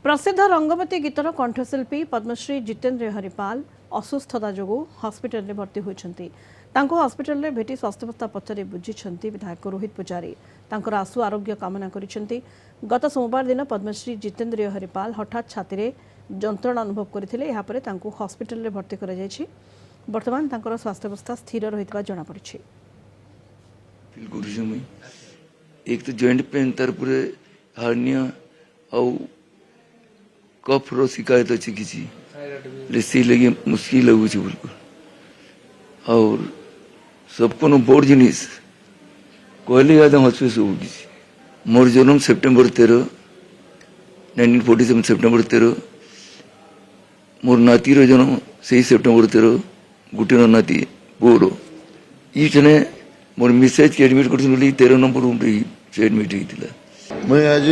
प्रसिद्ध रंगमती गीतर कंठशिल्पी पद्मश्री जितेन्द्र हरिपाल असुस्थता जो हस्पिटाल में भर्ती होती हस्पिटाल में भेटी स्वास्थ्यावस्था पचारि बुझी विधायक रोहित पुजारी तांकर आशु आरोग्य कामना करिसेंती। गत सोमवार दिन पद्मश्री जितेन्द्र हरिपाल हठात छाती जंत्रणा अनुभव करते हस्पिटाल में भर्ती कर बर्तमान स्वास्थ्यावस्था स्थिर रही जमापड़ी। एक तो जॉइंट पेन तार पूरे हार्निया और कफ रो शिकायत अच्छी किसी से लगे मुश्किल लगुच बिल्कुल और सबको बड़ जिनिस कहले याद हस्पिटाल सब किसी मोर जन्म सेप्टेम्बर 13 1947 सेप्टेम्बर 13 मोर नातीर जन्म से सेप्टेम्बर 13 गुटेर नाती पुअर ये मोर मिसेज के एडमिट कर 13 नंबर रूम से एडमिट होता। मैं आज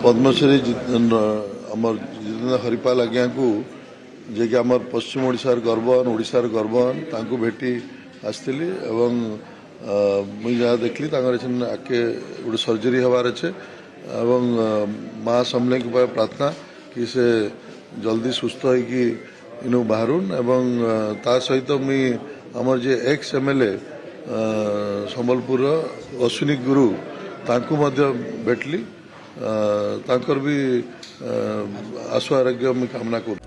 पद्मश्री आमर जितेन्द्र हरिपाल आज्ञा को जे कि आमर पश्चिम ओडिशार गर्वन ओडिशार गर्वन तांको भेटी आसली एवं मुझे जहाँ देखली आके गोटे सर्जरी हबार अच्छे एवं माँ समले के प्रार्थना कि से जल्दी सुस्थ होगी इनु बाहरुन एवं ता सहित मुई आमर जे एक्स एमएलए संबलपुर अश्विनी गुरु तांको मध्य भेटली तांकर भी आशु आरोग्य कामना करूँ।